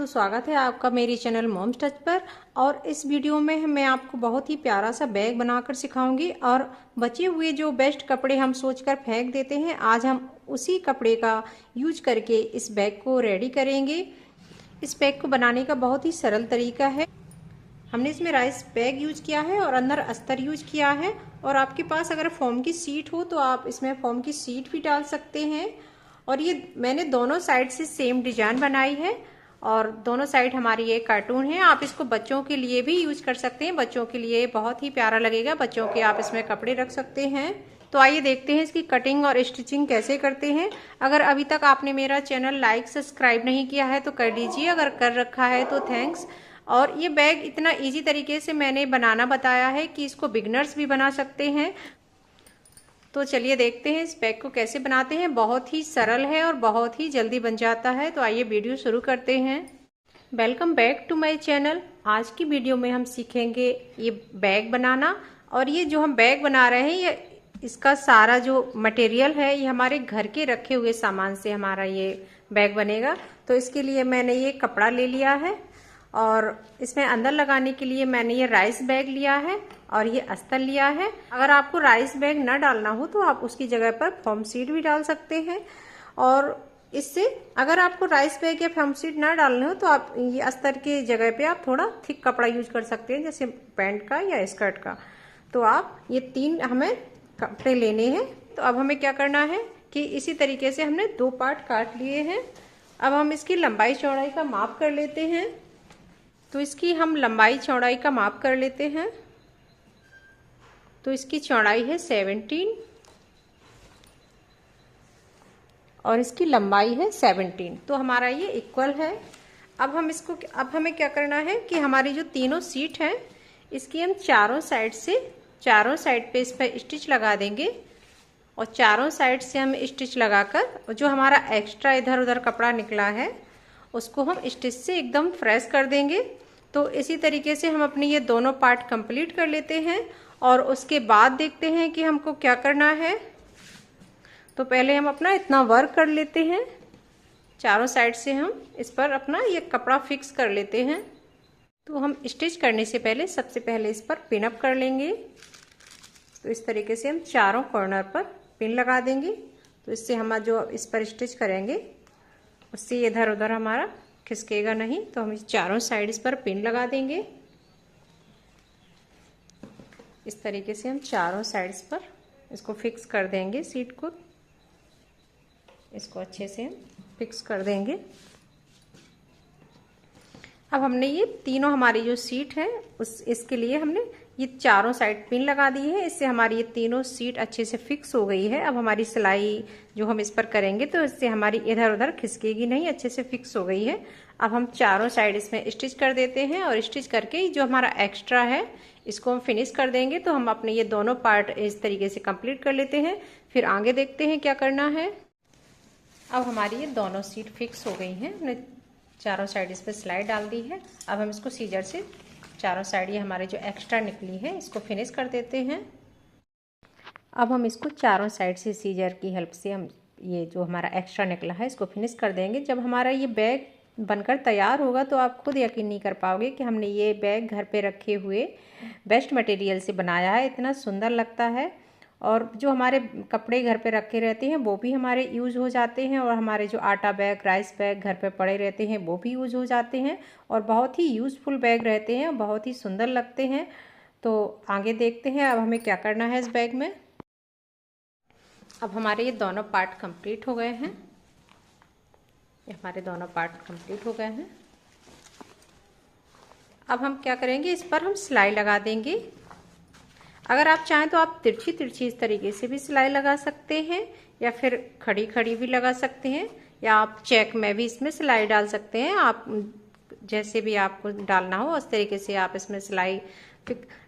तो स्वागत है आपका मेरे चैनल मॉम्स टच पर। और इस वीडियो में मैं आपको बहुत ही प्यारा सा बैग बनाकर सिखाऊंगी। और बचे हुए जो बेस्ट कपड़े हम सोचकर फेंक देते हैं, आज हम उसी कपड़े का यूज करके इस बैग को रेडी करेंगे। इस बैग को बनाने का बहुत ही सरल तरीका है। हमने इसमें राइस बैग यूज किया है और अंदर अस्तर यूज किया है। और आपके पास अगर फोम की सीट हो तो आप इसमें फोम की सीट भी डाल सकते हैं। और ये मैंने दोनों साइड से सेम डिजाइन बनाई है और दोनों साइड हमारी ये कार्टून है। आप इसको बच्चों के लिए भी यूज कर सकते हैं, बच्चों के लिए बहुत ही प्यारा लगेगा। बच्चों के आप इसमें कपड़े रख सकते हैं। तो आइए देखते हैं इसकी कटिंग और स्टिचिंग कैसे करते हैं। अगर अभी तक आपने मेरा चैनल लाइक सब्सक्राइब नहीं किया है तो कर दीजिए, अगर कर रखा है तो थैंक्स। और ये बैग इतना इजी तरीके से मैंने बनाना बताया है कि इसको बिगनर्स भी बना सकते हैं। तो चलिए देखते हैं इस बैग को कैसे बनाते हैं। बहुत ही सरल है और बहुत ही जल्दी बन जाता है। तो आइए वीडियो शुरू करते हैं। Welcome back to my channel. आज की वीडियो में हम सीखेंगे ये बैग बनाना। और ये जो हम बैग बना रहे हैं, ये इसका सारा जो मटेरियल है ये हमारे घर के रखे हुए सामान से हमारा ये बैग बनेगा। तो इसके लिए मैंने ये कपड़ा ले लिया है और इसमें अंदर लगाने के लिए मैंने ये राइस बैग लिया है और ये अस्तर लिया है। अगर आपको राइस बैग ना डालना हो तो आप उसकी जगह पर फोम सीट भी डाल सकते हैं। और इससे अगर आपको राइस बैग या फोम सीट ना डालना हो तो आप ये अस्तर के जगह पे आप थोड़ा थिक कपड़ा यूज कर सकते हैं, जैसे पैंट का या स्कर्ट का। तो आप ये 3 हमें कपड़े लेने हैं। तो अब हमें क्या करना है कि इसी तरीके से हमने 2 पार्ट काट लिए हैं। अब हम इसकी लंबाई चौड़ाई का माप कर लेते हैं। तो इसकी हम लंबाई चौड़ाई का माप कर लेते हैं। तो इसकी चौड़ाई है 17 और इसकी लंबाई है 17। तो हमारा ये इक्वल है। अब हमें क्या करना है कि हमारी जो तीनों सीट है इसकी हम चारों साइड पे इस पर स्टिच लगा देंगे। और चारों साइड से हम स्टिच लगाकर जो हमारा एक्स्ट्रा इधर उधर कपड़ा निकला है उसको हम स्टिच से एकदम फ्रेश कर देंगे। तो इसी तरीके से हम अपने ये दोनों पार्ट कंप्लीट कर लेते हैं। और उसके बाद देखते हैं कि हमको क्या करना है। तो पहले हम अपना इतना वर्क कर लेते हैं। चारों साइड से हम इस पर अपना ये कपड़ा फिक्स कर लेते हैं। तो हम स्टिच करने से पहले सबसे पहले इस पर पिन अप कर लेंगे। तो इस तरीके से हम चारों कॉर्नर पर पिन लगा देंगे। तो इससे हम जो इस पर स्टिच करेंगे उससे इधर उधर हमारा खिसकेगा नहीं। तो हम चारों साइड इस पर पिन लगा देंगे। इस तरीके से हम चारों साइड्स पर इसको फिक्स कर देंगे। सीट को इसको अच्छे से हम फिक्स कर देंगे। अब हमने ये तीनों हमारी जो सीट है इसके लिए हमने ये चारों साइड पिन लगा दी है। इससे हमारी ये तीनों सीट अच्छे से फिक्स हो गई है। अब हमारी सिलाई जो हम इस पर करेंगे तो इससे हमारी इधर उधर खिसकेगी नहीं, अच्छे से फिक्स हो गई है। अब हम चारों साइड इसमें स्टिच कर देते हैं और स्टिच करके जो हमारा एक्स्ट्रा है इसको हम फिनिश कर देंगे। तो हम अपने ये दोनों पार्ट इस तरीके से कंप्लीट कर लेते हैं। फिर आगे देखते हैं क्या करना है। अब हमारी ये दोनों सीट फिक्स हो गई हैं। हमने चारों साइड इस पर सिलाई डाल दी है। अब हम इसको सीजर से चारों साइड ये हमारे जो एक्स्ट्रा निकली है इसको फिनिश कर देते हैं। अब हम इसको चारों साइड से सीजर की हेल्प से हम ये जो हमारा एक्स्ट्रा निकला है इसको फिनिश कर देंगे। जब हमारा ये बैग बनकर तैयार होगा तो आप खुद यकीन नहीं कर पाओगे कि हमने ये बैग घर पे रखे हुए बेस्ट मटेरियल से बनाया है। इतना सुंदर लगता है। और जो हमारे कपड़े घर पे रखे रहते हैं वो भी हमारे यूज़ हो जाते हैं। और हमारे जो आटा बैग, राइस बैग घर पे पड़े रहते हैं वो भी यूज़ हो जाते हैं। और बहुत ही यूज़फुल बैग रहते हैं, बहुत ही सुंदर लगते हैं। तो आगे देखते हैं अब हमें क्या करना है इस बैग में। अब हमारे ये दोनों पार्ट कंप्लीट हो गए हैं। ये हमारे दोनों पार्ट कंप्लीट हो गए हैं। अब हम क्या करेंगे, इस पर हम सिलाई लगा देंगे। अगर आप चाहें तो आप तिरछी तिरछी इस तरीके से भी सिलाई लगा सकते हैं या फिर खड़ी खड़ी भी लगा सकते हैं, या आप चेक में भी इसमें सिलाई डाल सकते हैं। आप जैसे भी आपको डालना हो उस तरीके से आप इसमें सिलाई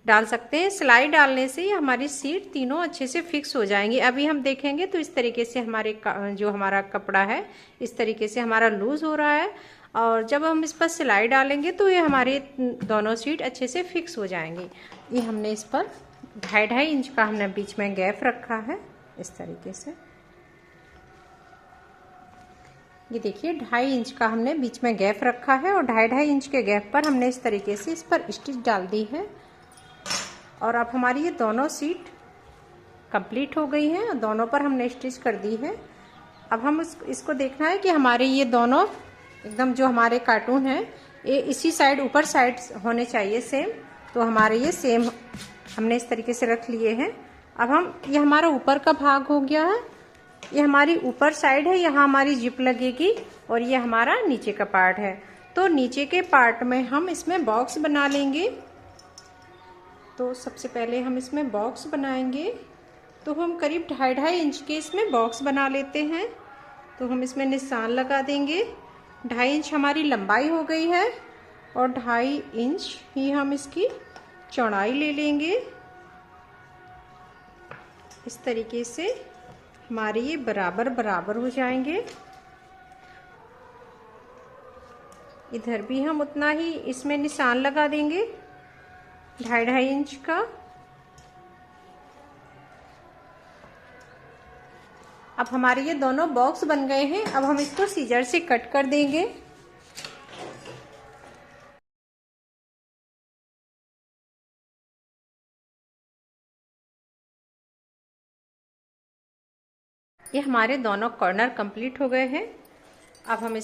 डाल सकते हैं। सिलाई डालने से हमारी सीट तीनों अच्छे से फिक्स हो जाएंगी। अभी हम देखेंगे तो इस तरीके से हमारे जो हमारा कपड़ा है इस तरीके से हमारा लूज हो रहा है। और जब हम इस पर सिलाई डालेंगे तो ये हमारी दोनों सीट अच्छे से फिक्स हो जाएंगी। ये हमने इस पर 2.5 इंच का हमने बीच में गैप रखा है इस तरीके से। ये देखिए 2.5 इंच का हमने बीच में गैप रखा है और 2.5 इंच के गैप पर हमने इस तरीके से इस पर स्टिच डाल दी है। और अब हमारी ये दोनों सीट कंप्लीट हो गई हैं, दोनों पर हमने स्टिच कर दी है। अब हम इसको देखना है कि हमारे ये दोनों एकदम जो हमारे कार्टून हैं ये इसी साइड ऊपर साइड होने चाहिए सेम। तो हमारे ये सेम हमने इस तरीके से रख लिए हैं। अब हम ये हमारा ऊपर का भाग हो गया है, ये हमारी ऊपर साइड है, यहाँ हमारी जिप लगेगी और ये हमारा नीचे का पार्ट है। तो नीचे के पार्ट में हम इसमें बॉक्स बना लेंगे। तो सबसे पहले हम इसमें बॉक्स बनाएंगे। तो हम करीब 2.5 इंच के इसमें बॉक्स बना लेते हैं। तो हम इसमें निशान लगा देंगे। 2.5 इंच हमारी लंबाई हो गई है और 2.5 इंच ही हम इसकी चौड़ाई ले लेंगे। इस तरीके से हमारे ये बराबर बराबर हो जाएंगे। इधर भी हम उतना ही इसमें निशान लगा देंगे 2.5 इंच का। अब हमारे ये दोनों बॉक्स बन गए हैं। अब हम इसको सीजर से कट कर देंगे। ये हमारे दोनों कॉर्नर कंप्लीट हो गए हैं। अब हम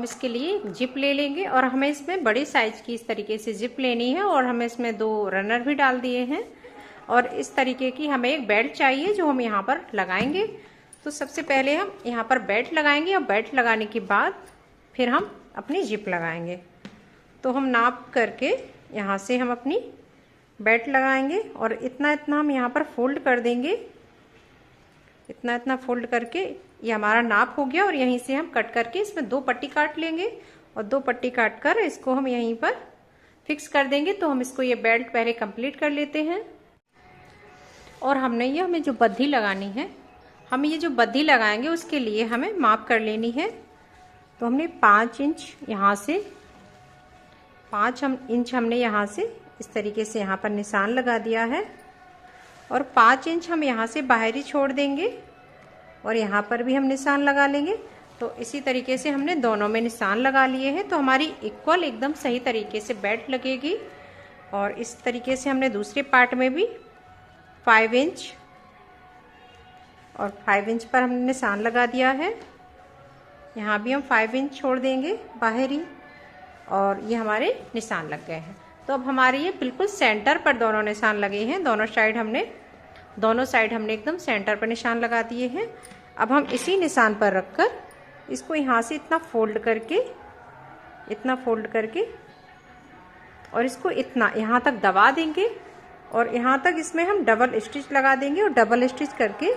इसके लिए जिप ले लेंगे और हमें इसमें बड़ी साइज की इस तरीके से जिप लेनी है और हमें इसमें 2 रनर भी डाल दिए हैं। और इस तरीके की हमें एक बेल्ट चाहिए जो हम यहाँ पर लगाएंगे। तो सबसे पहले हम यहाँ पर बेल्ट लगाएंगे और बेल्ट लगाने के बाद फिर हम अपनी जिप लगाएंगे। तो हम नाप करके यहाँ से हम अपनी बेल्ट लगाएंगे और इतना इतना हम यहाँ पर फोल्ड कर देंगे। इतना इतना फोल्ड करके ये हमारा नाप हो गया और यहीं से हम कट करके इसमें 2 पट्टी काट लेंगे और 2 पट्टी काट कर इसको हम यहीं पर फिक्स कर देंगे। तो हम इसको ये बेल्ट पहले कंप्लीट कर लेते हैं। और हमें जो बद्धी लगानी है, हम ये जो बद्धी लगाएंगे उसके लिए हमें माप कर लेनी है। तो हमने 5 इंच यहाँ से 5 इंच हमने यहाँ से इस तरीके से यहाँ पर निशान लगा दिया है और 5 इंच हम यहाँ से बाहरी छोड़ देंगे और यहाँ पर भी हम निशान लगा लेंगे। तो इसी तरीके से हमने दोनों में निशान लगा लिए हैं। तो हमारी इक्वल एकदम सही तरीके से बेल्ट लगेगी। और इस तरीके से हमने दूसरे पार्ट में भी 5 इंच और 5 इंच पर हमने निशान लगा दिया है। यहाँ भी हम 5 इंच छोड़ देंगे बाहरी और ये हमारे निशान लग गए हैं। तो अब हमारे ये बिल्कुल सेंटर पर दोनों निशान लगे हैं। दोनों साइड हमने एकदम सेंटर पर निशान लगा दिए हैं। अब हम इसी निशान पर रखकर इसको यहाँ से इतना फोल्ड करके और इसको इतना यहाँ तक दबा देंगे और यहाँ तक इसमें हम डबल स्टिच लगा देंगे और डबल स्टिच करके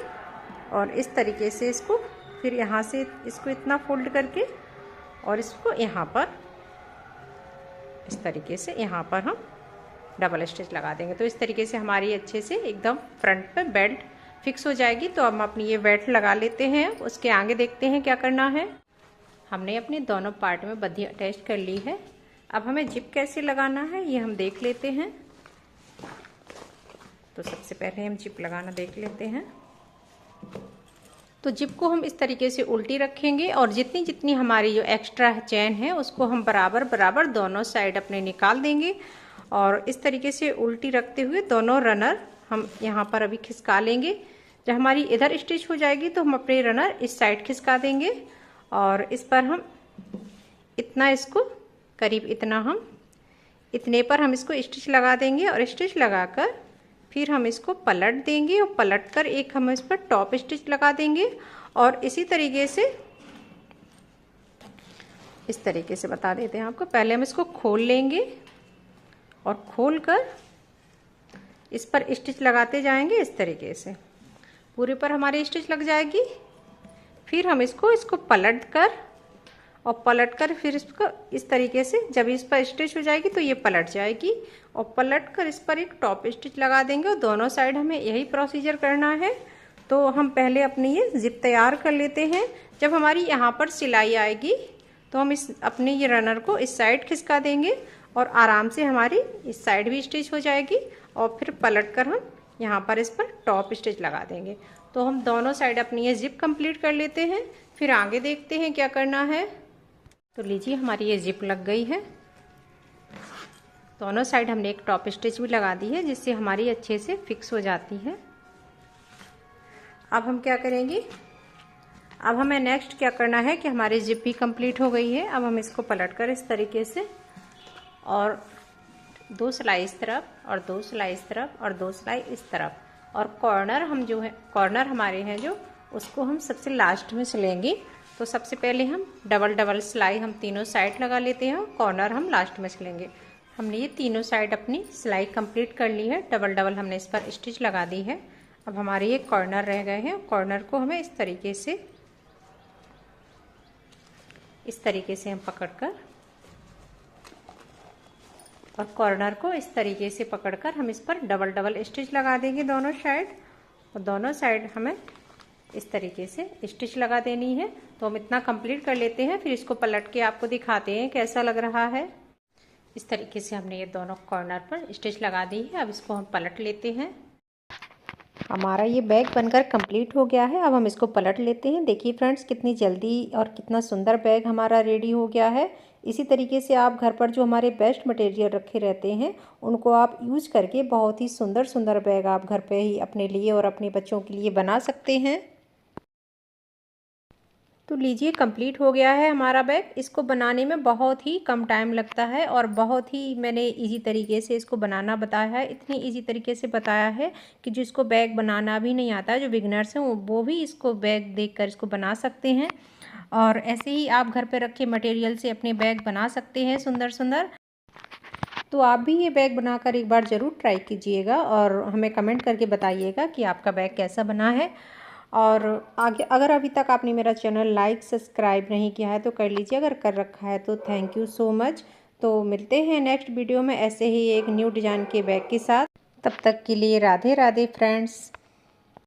और इस तरीके से इसको फिर यहाँ से इसको इतना फोल्ड करके और इसको यहाँ पर इस तरीके से यहाँ पर हम डबल स्टिच लगा देंगे। तो इस तरीके से हमारी अच्छे से एकदम फ्रंट पे बेल्ट फिक्स हो जाएगी। तो हम अपनी ये बेल्ट लगा लेते हैं। उसके आगे देखते हैं क्या करना है। हमने अपने दोनों पार्ट में बद्धी अटैच कर ली है। अब हमें जिप कैसे लगाना है ये हम देख लेते हैं। तो सबसे पहले हम जिप लगाना देख लेते हैं। तो जिप को हम इस तरीके से उल्टी रखेंगे और जितनी जितनी हमारी जो एक्स्ट्रा चैन है उसको हम बराबर बराबर दोनों साइड अपने निकाल देंगे और इस तरीके से उल्टी रखते हुए दोनों रनर हम यहाँ पर अभी खिसका लेंगे। जब हमारी इधर स्टिच हो जाएगी तो हम अपने रनर इस साइड खिसका देंगे और इस पर हम इतना इसको करीब इतने पर हम इसको स्टिच लगा देंगे और स्टिच लगाकर फिर हम इसको पलट देंगे और पलटकर एक हम इस पर टॉप स्टिच लगा देंगे। और इसी तरीके से इस तरीके से बता देते हैं आपको। पहले हम इसको खोल लेंगे और खोलकर इस पर स्टिच लगाते जाएंगे। इस तरीके से पूरे पर हमारी स्टिच लग जाएगी। फिर हम इसको पलट कर फिर इसको इस तरीके से जब इस पर स्टिच हो जाएगी तो ये पलट जाएगी और पलट कर इस पर एक टॉप स्टिच लगा देंगे और दोनों साइड हमें यही प्रोसीजर करना है। तो हम पहले अपनी ये जिप तैयार कर लेते हैं। जब हमारी यहाँ पर सिलाई आएगी तो हम अपने ये रनर को इस साइड खिसका देंगे और आराम से हमारी इस साइड भी स्टिच हो जाएगी और फिर पलट कर हम यहाँ पर इस पर टॉप स्टिच लगा देंगे। तो हम दोनों साइड अपनी ये जिप कंप्लीट कर लेते हैं, फिर आगे देखते हैं क्या करना है। तो लीजिए हमारी ये जिप लग गई है। दोनों साइड हमने एक टॉप स्टिच भी लगा दी है, जिससे हमारी अच्छे से फिक्स हो जाती है। अब हम क्या करेंगे, अब हमें नेक्स्ट क्या करना है कि हमारी जिप भी कंप्लीट हो गई है। अब हम इसको पलटकर इस तरीके से, और 2 सिलाई इस तरफ और 2 सिलाई इस तरफ और 2 सिलाई इस तरफ, और कॉर्नर हम जो है, कॉर्नर हमारे हैं जो, उसको हम सबसे लास्ट में सिलेंगे। तो सबसे पहले हम डबल डबल सिलाई हम तीनों साइड लगा लेते हैं, कॉर्नर हम लास्ट में सिलेंगे। हमने ये तीनों साइड अपनी सिलाई कंप्लीट कर ली है, डबल डबल हमने इस पर स्टिच लगा दी है। अब हमारे ये कॉर्नर रह गए हैं, कॉर्नर को हमें इस तरीके से हम पकड़कर, और कॉर्नर को इस तरीके से पकड़कर हम इस पर डबल डबल स्टिच लगा देंगे दोनों साइड, और दोनों साइड हमें इस तरीके से स्टिच लगा देनी है। तो हम इतना कंप्लीट कर लेते हैं, फिर इसको पलट के आपको दिखाते हैं कैसा लग रहा है। इस तरीके से हमने ये दोनों कॉर्नर पर स्टिच लगा दी है। अब इसको हम पलट लेते हैं। हमारा ये बैग बनकर कंप्लीट हो गया है। अब हम इसको पलट लेते हैं। देखिए फ्रेंड्स, कितनी जल्दी और कितना सुंदर बैग हमारा रेडी हो गया है। इसी तरीके से आप घर पर जो हमारे बेस्ट मटेरियल रखे रहते हैं, उनको आप यूज करके बहुत ही सुंदर सुंदर बैग आप घर पे ही अपने लिए और अपने बच्चों के लिए बना सकते हैं। तो लीजिए, कंप्लीट हो गया है हमारा बैग। इसको बनाने में बहुत ही कम टाइम लगता है, और बहुत ही मैंने इजी तरीके से इसको बनाना बताया है। इतनी इजी तरीके से बताया है कि जिसको बैग बनाना भी नहीं आता, जो बिगनर्स हैं वो भी इसको बैग देखकर इसको बना सकते हैं। और ऐसे ही आप घर पे रखे मटेरियल से अपने बैग बना सकते हैं सुंदर सुंदर। तो आप भी ये बैग बनाकर एक बार ज़रूर ट्राई कीजिएगा, और हमें कमेंट करके बताइएगा कि आपका बैग कैसा बना है। और आगे, अगर अभी तक आपने मेरा चैनल लाइक सब्सक्राइब नहीं किया है तो कर लीजिए, अगर कर रखा है तो थैंक यू सो मच। तो मिलते हैं नेक्स्ट वीडियो में ऐसे ही एक न्यू डिज़ाइन के बैग के साथ। तब तक के लिए राधे राधे फ्रेंड्स।